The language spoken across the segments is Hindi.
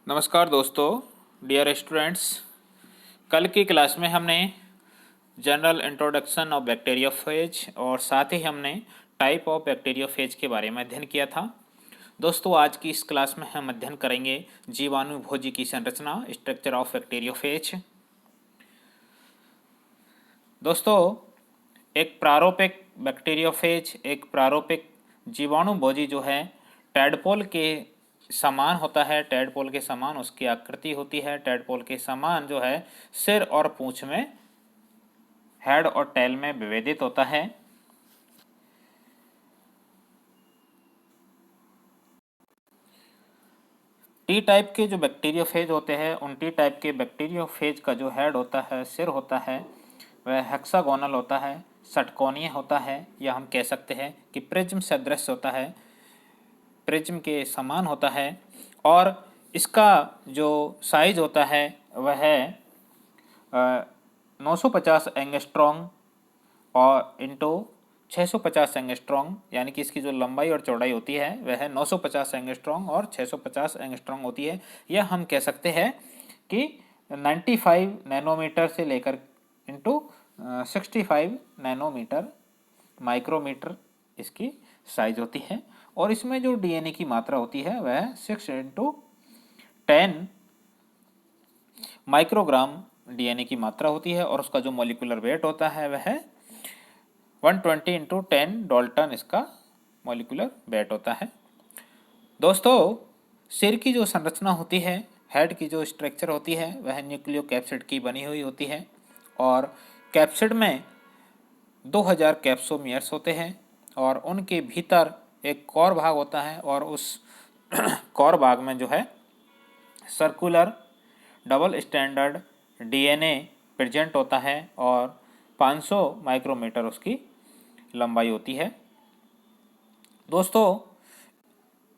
नमस्कार दोस्तों, डियर स्टूडेंट्स। कल की क्लास में हमने जनरल इंट्रोडक्शन ऑफ बैक्टीरियोफेज और साथ ही हमने टाइप ऑफ बैक्टीरियोफेज के बारे में अध्ययन किया था। दोस्तों, आज की इस क्लास में हम अध्ययन करेंगे जीवाणुभोजी की संरचना, स्ट्रक्चर ऑफ बैक्टीरियोफेज। दोस्तों, एक प्रारूपिक बैक्टीरियोफेज, एक प्रारूपिक जीवाणुभोजी जो है टैडपोल के समान होता है। टैडपोल के समान उसकी आकृति होती है। टैडपोल के समान जो है सिर और पूंछ में, हेड और टेल में विभेदित होता है। टी टाइप के जो बैक्टीरियोफेज होते हैं, उन टी टाइप के बैक्टीरियोफेज का जो हेड होता है, सिर होता है, वह हेक्सागोनल होता है, षटकोणीय होता है, या हम कह सकते हैं कि प्रिज्म सदृश होता है, प्रिज्म के समान होता है। और इसका जो साइज होता है वह है 950 एंगस्ट्रॉन्ग और इंटू 650 एंगस्ट्रॉन्ग, यानी कि इसकी जो लंबाई और चौड़ाई होती है वह है 950 एंगस्ट्रॉन्ग और 650 एंगस्ट्रॉन्ग होती है। या हम कह सकते हैं कि 95 नैनोमीटर से लेकर इंटू 65 नैनोमीटर माइक्रोमीटर इसकी साइज होती है। और इसमें जो डीएनए की मात्रा होती है वह 6 × 10 माइक्रोग्राम डीएनए की मात्रा होती है। और उसका जो मॉलिक्यूलर वेट होता है वह 120 × 10 डाल्टन इसका मॉलिक्यूलर वेट होता है। दोस्तों, सिर की जो संरचना होती है, हेड की जो स्ट्रक्चर होती है, वह न्यूक्लियो कैप्सिड की बनी हुई होती है। और कैप्सिड में 2000 कैप्सोमियर्स होते हैं और उनके भीतर एक कोर भाग होता है। और उस कोर भाग में जो है circular double standard DNA present होता है और 500 माइक्रोमीटर उसकी लंबाई होती है। दोस्तों,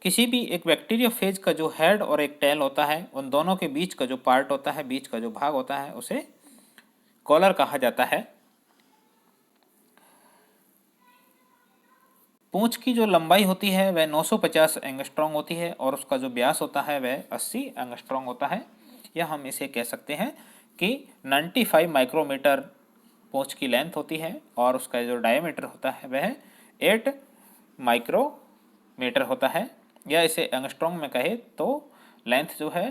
किसी भी एक बैक्टीरियोफेज का जो हेड और एक टेल होता है, उन दोनों के बीच का जो पार्ट होता है, बीच का जो भाग होता है, उसे कॉलर कहा जाता है। पूंछ की जो लंबाई होती है वह 950 एंगस्ट्रॉन्ग होती है और उसका जो व्यास होता है वह 80 एंगस्ट्रॉन्ग होता है। या हम इसे कह सकते हैं कि 95 माइक्रोमीटर पूंछ की लेंथ होती है और उसका जो डायमीटर होता है वह 8 माइक्रोमीटर होता है। या इसे एंगस्ट्रॉन्ग में कहे तो लेंथ जो है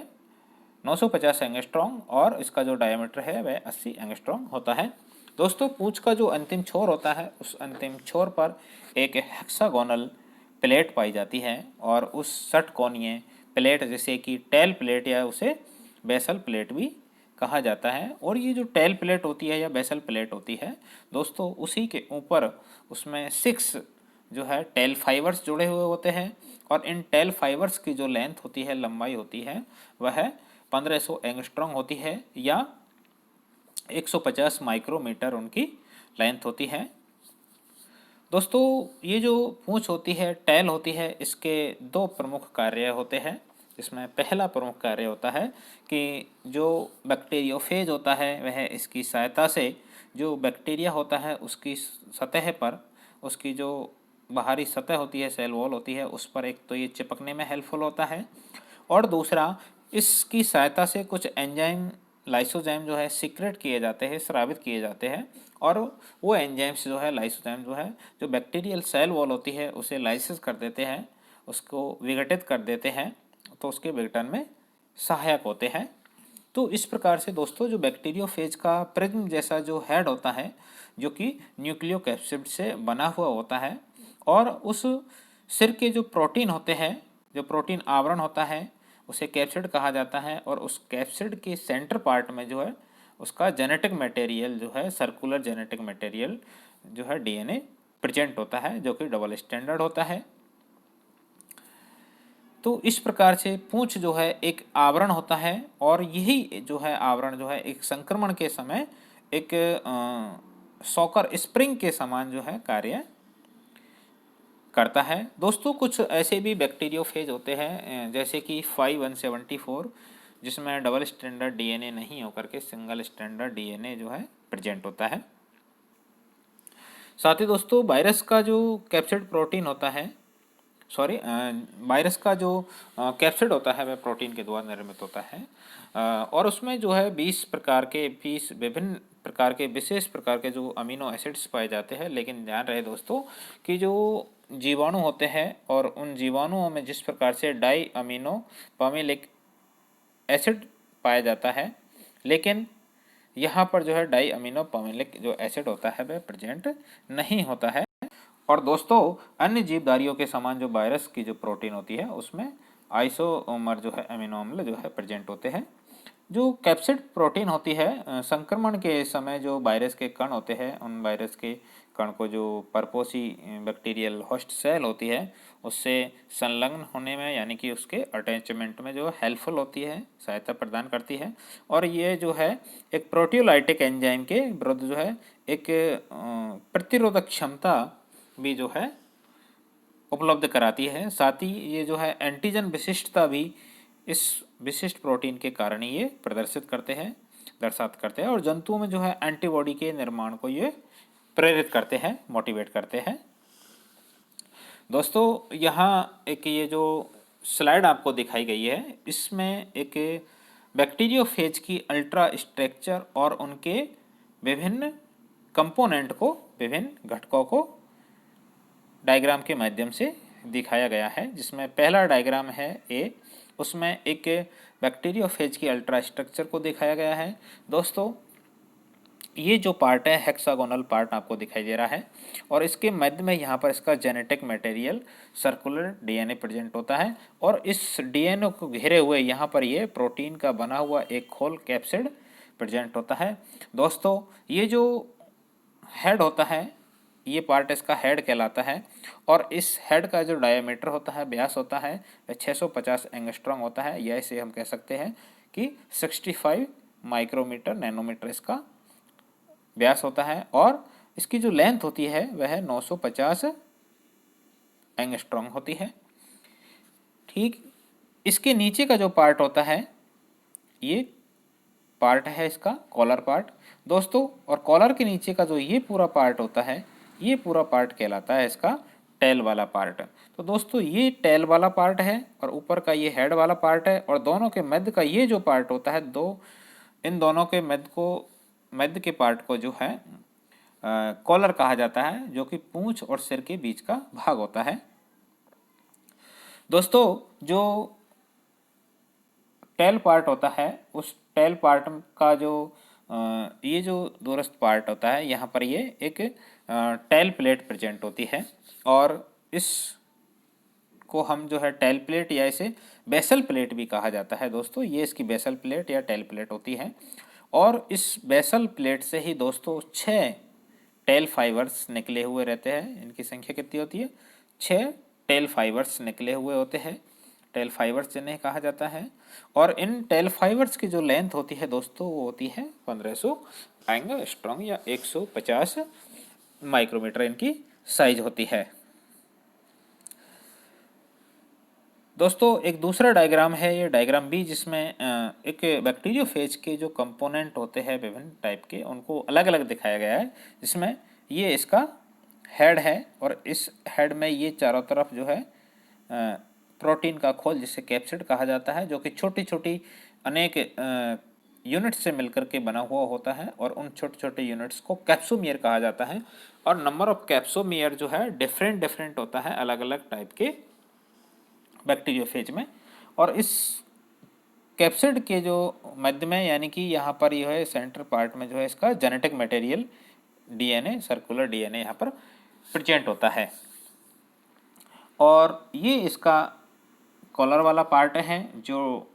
950 एंगस्ट्रॉन्ग और इसका जो डायमीटर है वह 80 एंगस्ट्रॉन्ग होता है। दोस्तों, पूंछ का जो अंतिम छोर होता है, उस अंतिम छोर पर एक हेक्सागोनल प्लेट पाई जाती है और उस षटकोणीय प्लेट, जैसे कि टेल प्लेट या उसे बेसल प्लेट भी कहा जाता है। और ये जो टेल प्लेट होती है या बेसल प्लेट होती है दोस्तों, उसी के ऊपर उसमें 6 जो है टेल फाइबर्स जुड़े हुए होते हैं। और इन टेल फाइबर्स की जो लेंथ होती है, लंबाई होती है, वह 1500 एंगस्ट्रॉन्ग होती है या 150 माइक्रोमीटर उनकी लेंथ होती है। दोस्तों, ये जो पूंछ होती है, टेल होती है, इसके 2 प्रमुख कार्य होते हैं। इसमें पहला प्रमुख कार्य होता है कि जो बैक्टीरियोफेज होता है वह इसकी सहायता से जो बैक्टीरिया होता है उसकी सतह पर, उसकी जो बाहरी सतह होती है, सेल वॉल होती है, उस पर एक तो ये चिपकने में हेल्पफुल होता है। और दूसरा, इसकी सहायता से कुछ एंजाइम, लाइसोजाइम जो है सीक्रेट किए जाते हैं, स्रावित किए जाते हैं। और वो एंजाइम्स जो है, लाइसोजाइम जो है, जो बैक्टीरियल सेल वॉल होती है उसे लाइसिस कर देते हैं, उसको विघटित कर देते हैं, तो उसके विघटन में सहायक होते हैं। तो इस प्रकार से दोस्तों, जो बैक्टीरियोफेज का प्रिज्म जैसा जो हेड होता है, जो कि न्यूक्लियो कैप्सिड से बना हुआ होता है, और उस सिर के जो प्रोटीन होते हैं, जो प्रोटीन आवरण होता है, उसे कैप्सिड कहा जाता है। और उस कैप्सिड के सेंटर पार्ट में जो है उसका जेनेटिक मटेरियल जो है, सर्कुलर जेनेटिक मटेरियल जो है डीएनए प्रेजेंट होता है, जो कि डबल स्टैंडर्ड होता है। तो इस प्रकार से पूंछ जो है एक आवरण होता है और यही जो है आवरण जो है एक संक्रमण के समय एक सॉकर स्प्रिंग के समान जो है कार्य करता है। दोस्तों, कुछ ऐसे भी बैक्टीरियोफेज होते हैं जैसे कि 5174, जिसमें डबल स्टैंडर्ड डीएनए नहीं होकर के सिंगल स्टैंडर्ड डीएनए जो है प्रेजेंट होता है। साथ ही दोस्तों, वायरस का जो कैप्सिड प्रोटीन होता है सॉरी वायरस का जो कैप्सिड होता है वह प्रोटीन के द्वारा निर्मित होता है। और उसमें जो है 20 विभिन्न प्रकार के विशेष प्रकार के जो अमीनो एसिड्स पाए जाते हैं। लेकिन ध्यान रहे दोस्तों कि जो जीवाणु होते हैं और उन जीवाणुओं में जिस प्रकार से डाई अमीनो पामिलिक एसिड पाया जाता है, लेकिन यहाँ पर जो है डाई अमीनो पामिलिक जो एसिड होता है वह प्रेजेंट नहीं होता है। और दोस्तों अन्य जीवधारियों के समान जो वायरस की जो प्रोटीन होती है उसमें आइसोमर जो है अमीनो अम्ल जो है प्रेजेंट होते हैं। जो कैप्सिड प्रोटीन होती है संक्रमण के समय जो वायरस के कण होते हैं उन वायरस के कण को जो परपोसी बैक्टीरियल होस्ट सेल होती है उससे संलग्न होने में यानी कि उसके अटैचमेंट में जो हेल्पफुल होती है, सहायता प्रदान करती है। और ये जो है एक प्रोटियोलाइटिक एंजाइम के विरुद्ध जो है एक प्रतिरोधक क्षमता भी जो है उपलब्ध कराती है। साथ ही ये जो है एंटीजन विशिष्टता भी इस विशिष्ट प्रोटीन के कारण ही ये दर्शात करते हैं और जंतुओं में जो है एंटीबॉडी के निर्माण को ये प्रेरित करते हैं, मोटिवेट करते हैं। दोस्तों यहाँ एक ये जो स्लाइड आपको दिखाई गई है इसमें एक बैक्टीरियोफेज की अल्ट्रा स्ट्रक्चर और उनके विभिन्न कंपोनेंट को, विभिन्न घटकों को डायग्राम के माध्यम से दिखाया गया है। जिसमें पहला डायग्राम है ए, उसमें एक बैक्टीरियोफेज की अल्ट्रा स्ट्रक्चर को दिखाया गया है। दोस्तों ये जो पार्ट है हेक्सागोनल पार्ट आपको दिखाई दे रहा है और इसके मध्य में यहाँ पर इसका genetic material circular DNA present होता है और इस डीएनए को घेरे हुए यहाँ पर ये प्रोटीन का बना हुआ एक खोल कैप्सिड प्रेजेंट होता है। दोस्तों ये जो हेड होता है, ये पार्ट इसका हेड कहलाता है और इस हेड का जो डायमीटर होता है, व्यास होता है, 650 एंगस्ट्रॉम होता है या इसे हम कह सकते हैं कि 65 माइक्रोमीटर नैनोमीटर इसका व्यास होता है और इसकी जो लेंथ होती है वह 950 एंगस्ट्रॉम होती है। ठीक इसके नीचे का जो पार्ट होता है ये पार्ट है इसका कॉलर पार्ट दोस्तों, और कॉलर के नीचे का जो ये पूरा पार्ट होता है ये पूरा पार्ट कहलाता है इसका टेल वाला पार्ट। तो दोस्तों ये टेल वाला पार्ट है और ऊपर का ये हेड वाला पार्ट है और दोनों के मध्य का ये जो पार्ट होता है इन दोनों के मध्य के पार्ट को जो है कॉलर कहा जाता है, जो कि पूंछ और सिर के बीच का भाग होता है। दोस्तों जो टेल पार्ट होता है उस टेल पार्ट का जो ये जो दूरस्थ पार्ट होता है यहाँ पर ये एक टेल प्लेट प्रेजेंट होती है और इस को हम जो है टेल प्लेट या इसे बेसल प्लेट भी कहा जाता है। दोस्तों ये इसकी बेसल प्लेट या टेल प्लेट होती है और इस बेसल प्लेट से ही दोस्तों 6 टेल फाइबर्स निकले हुए रहते हैं। इनकी संख्या कितनी होती है? 6 टेल फाइबर्स निकले हुए होते हैं, टेल फाइबर्स जिन्हें कहा जाता है। और इन टेल फाइबर्स की जो लेंथ होती है दोस्तों वो होती है 1500 एंगस्ट्रॉम या 150 माइक्रोमीटर इनकी साइज होती है। दोस्तों एक दूसरा डायग्राम है, ये डायग्राम बी, जिसमें एक बैक्टीरियोफेज के जो कंपोनेंट होते हैं विभिन्न टाइप के उनको अलग अलग दिखाया गया है। जिसमें ये इसका हेड है और इस हेड में ये चारों तरफ जो है प्रोटीन का खोल जिसे कैप्सिड कहा जाता है, जो कि छोटी छोटी अनेक यूनिट से मिलकर के बना हुआ होता है और उन छोटे छोटे यूनिट्स को कैप्सोमियर कहा जाता है। और नंबर ऑफ कैप्सोमियर जो है डिफरेंट होता है अलग अलग टाइप के बैक्टीरियोफेज में। और इस कैप्सिड के जो मध्य में यानी कि यहाँ पर यह है सेंटर पार्ट में जो है इसका genetic material DNA, circular DNA यहाँ पर प्रेजेंट होता है। और ये इसका कॉलर वाला पार्ट है जो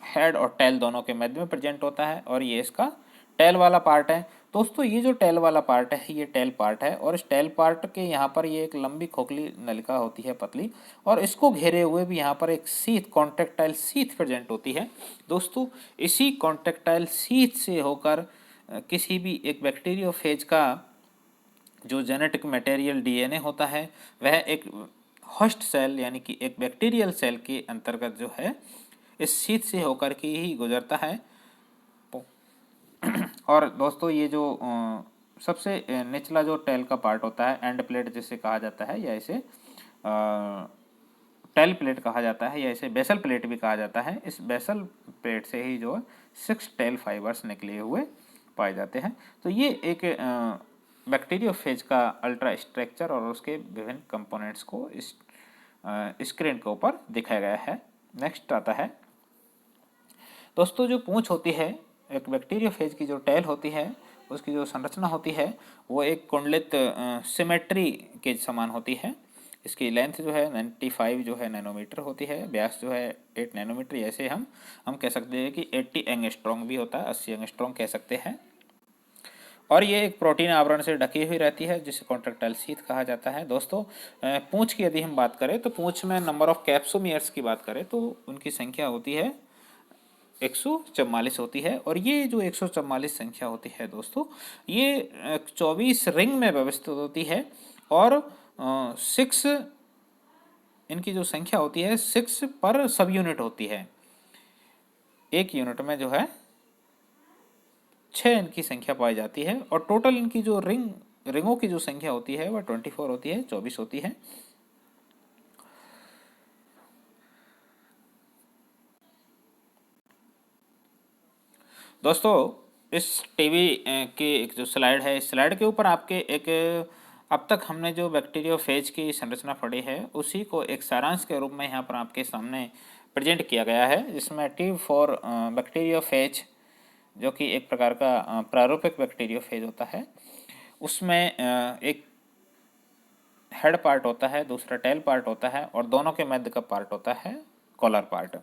हेड और टेल दोनों के मध्य में प्रेजेंट होता है और ये इसका टेल वाला पार्ट है। दोस्तों ये जो टेल वाला पार्ट है ये टेल पार्ट है और इस टेल पार्ट के यहाँ पर ये एक लंबी खोखली नलिका होती है पतली, और इसको घेरे हुए भी यहाँ पर एक सीथ, कॉन्ट्रेक्टाइल सीथ प्रेजेंट होती है। दोस्तों इसी कॉन्ट्रेक्टाइल सीथ से होकर किसी भी एक बैक्टीरियोफेज का जो जेनेटिक मटेरियल डीएनए होता है वह एक होस्ट सेल यानी कि एक बैक्टीरियल सेल के अंतर्गत जो है इस सीथ से होकर के ही गुजरता है। और दोस्तों ये जो सबसे निचला जो टेल का पार्ट होता है एंड प्लेट जिसे कहा जाता है या इसे टेल प्लेट कहा जाता है या इसे बेसल प्लेट भी कहा जाता है। इस बेसल प्लेट से ही जो 6 टेल फाइबर्स निकले हुए पाए जाते हैं। तो ये एक बैक्टीरियोफेज का अल्ट्रा स्ट्रक्चर और उसके विभिन्न कंपोनेंट्स को इस स्क्रीन के ऊपर दिखाया गया है। नेक्स्ट आता है दोस्तों, जो पूंछ होती है एक बैक्टीरियोफेज की, जो टेल होती है उसकी जो संरचना होती है वो एक कुंडलित सिमेट्री के समान होती है। इसकी लेंथ जो है 95 जो है नैनोमीटर होती है, व्यास जो है 8 नैनोमीटर। ऐसे हम कह सकते हैं कि 80 एंगस्ट्रॉन्ग भी होता है, 80 एंगस्ट्रॉन्ग कह सकते हैं। और ये एक प्रोटीन आवरण से ढकी हुई रहती है जिसे कॉन्ट्रैक्टाइल शीथ कहा जाता है। दोस्तों पूंछ की यदि हम बात करें तो पूंछ में नंबर ऑफ कैप्सोमियर्स की बात करें तो उनकी संख्या होती है 144 होती है। और ये जो 144 संख्या होती है दोस्तों, ये 24 रिंग में व्यवस्थित होती है। और 6 इनकी जो संख्या होती है 6 पर सब यूनिट होती है। एक यूनिट में जो है 6 इनकी संख्या पाई जाती है। और टोटल इनकी जो रिंगों की जो संख्या होती है वह 24 होती है, 24 होती है। दोस्तों इस टीवी की एक जो स्लाइड है, इस स्लाइड के ऊपर आपके एक अब तक हमने जो बैक्टीरियोफेज की संरचना पढ़ी है उसी को एक सारांश के रूप में यहाँ पर आपके सामने प्रेजेंट किया गया है, जिसमें टी फॉर बैक्टीरियोफेज जो कि एक प्रकार का प्रारूपिक बैक्टीरियोफेज होता है, उसमें एक हेड पार्ट होता है, दूसरा टेल पार्ट होता है और दोनों के मध्य का पार्ट होता है कॉलर पार्ट।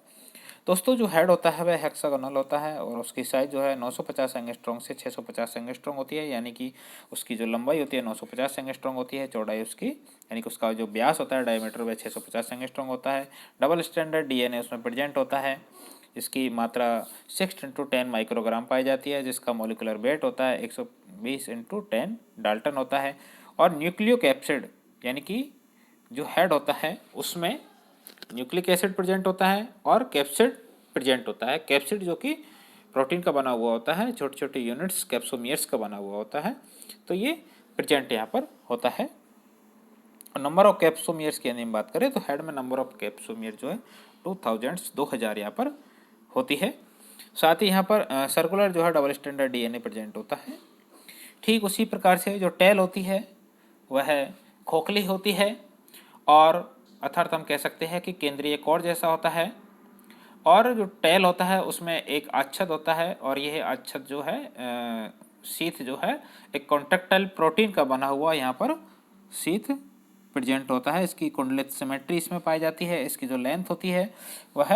दोस्तों जो हेड होता है वह हेक्सागोनल होता है और उसकी साइज जो है 950 एंगस्ट्रॉन्ग से 650 एंगस्ट्रॉन्ग होती है, यानी कि उसकी जो लंबाई होती है 950 एंगस्ट्रॉन्ग होती है, चौड़ाई उसकी यानी कि उसका जो व्यास होता है डायमीटर वह 650 एंगस्ट्रॉन्ग होता है। डबल स्टैंडर्ड डीएनए उसमें प्रेजेंट होता है। इसकी मात्रा 6×10 माइक्रोग्राम पाई जाती है, जिसका मोलिकुलर वेट होता है 120×10 डाल्टन होता है। और न्यूक्लियो कैप्सिड यानी कि जो हेड होता है उसमें न्यूक्लिक एसिड प्रेजेंट होता है और कैप्सिड प्रेजेंट होता है। कैप्सिड जो कि प्रोटीन का बना हुआ होता है, छोटे छोटे यूनिट्स कैप्सोमियर्स का बना हुआ होता है, तो ये प्रेजेंट यहाँ पर होता है। और नंबर ऑफ कैप्सोमियर्स की यदि हम बात करें तो हेड में नंबर ऑफ कैप्सोमियर जो है 2000 यहाँ पर होती है। साथ ही यहाँ पर सर्कुलर जो है डबल स्टैंडर्ड डीएनए प्रेजेंट होता है। ठीक उसी प्रकार से जो टेल होती है वह खोखली होती है और अर्थात हम कह सकते हैं कि केंद्रीय कोर जैसा होता है। और जो टेल होता है उसमें एक आच्छद होता है और यह आच्छद जो है शीथ जो है एक कॉन्ट्रैक्टाइल प्रोटीन का बना हुआ यहाँ पर शीथ प्रेजेंट होता है। इसकी कुंडलित सिमेट्री इसमें पाई जाती है। इसकी जो लेंथ होती है वह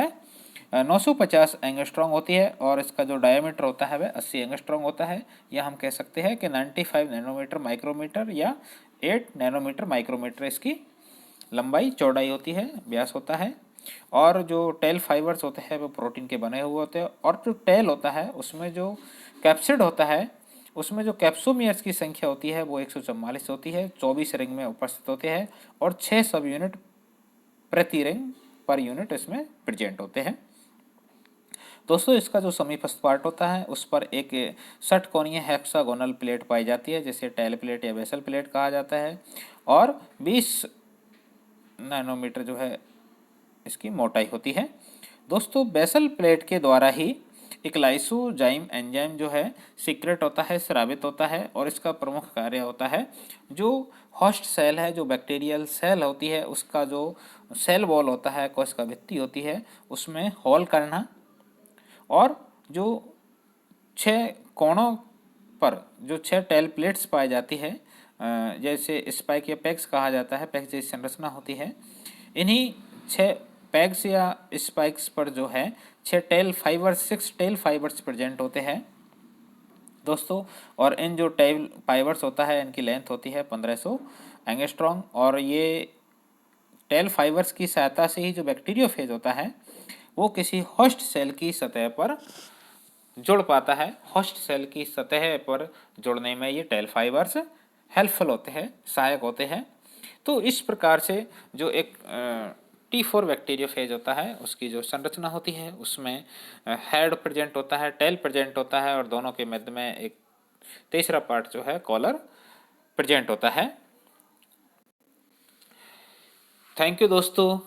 950 एंगस्ट्रॉन्ग होती है और इसका जो डायमीटर होता है वह 80 एंगस्ट्रॉन्ग होता है। या हम कह सकते हैं कि 95 नैनोमीटर माइक्रोमीटर या 8 नैनोमीटर माइक्रोमीटर इसकी लंबाई चौड़ाई होती है, व्यास होता है। और जो टेल फाइबर्स होते हैं वो प्रोटीन के बने हुए होते हैं। और जो टेल होता है उसमें जो कैप्सिड होता है उसमें जो कैप्सोमियर्स की संख्या होती है वो 144 होती है, 24 रिंग में उपस्थित होते हैं और 6 सब यूनिट प्रति रिंग पर यूनिट इसमें प्रेजेंट होते हैं। दोस्तों इसका जो समीपस्थ पार्ट होता है उस पर एक षटकोणीय हेक्सागोनल प्लेट पाई जाती है जिसे टेल प्लेट या बेसल प्लेट कहा जाता है। और 20 नैनोमीटर जो है इसकी मोटाई होती है। दोस्तों बेसल प्लेट के द्वारा ही एक लाइसोजाइम एंजाइम जो है सीक्रेट होता है, स्रावित होता है और इसका प्रमुख कार्य होता है जो होस्ट सेल है, जो बैक्टीरियल सेल होती है उसका जो सेल वॉल होता है, कोशिका भित्ति होती है, उसमें होल करना। और जो 6 कोणों पर जो 6 टेल प्लेट्स पाई जाती है, जैसे स्पाइक या पैक्स कहा जाता है, पैक्स जैसी संरचना होती है, इन्हीं 6 पैक्स या स्पाइक्स पर जो है 6 टेल फाइबर्स प्रेजेंट होते हैं दोस्तों। और इन जो टेल फाइबर्स होता है इनकी लेंथ होती है 1500 एंगस्ट्रॉन्ग। और ये टेल फाइबर्स की सहायता से ही जो बैक्टीरियोफेज होता है वो किसी होस्ट सेल की सतह पर जुड़ पाता है। होस्ट सेल की सतह पर जुड़ने में ये टेल फाइबर्स हेल्पफुल होते हैं, सहायक होते हैं। तो इस प्रकार से जो एक T4 बैक्टीरियोफेज होता है उसकी जो संरचना होती है उसमें हेड प्रेजेंट होता है, टेल प्रेजेंट होता है और दोनों के मध्य में एक तीसरा पार्ट जो है कॉलर प्रेजेंट होता है। थैंक यू दोस्तों।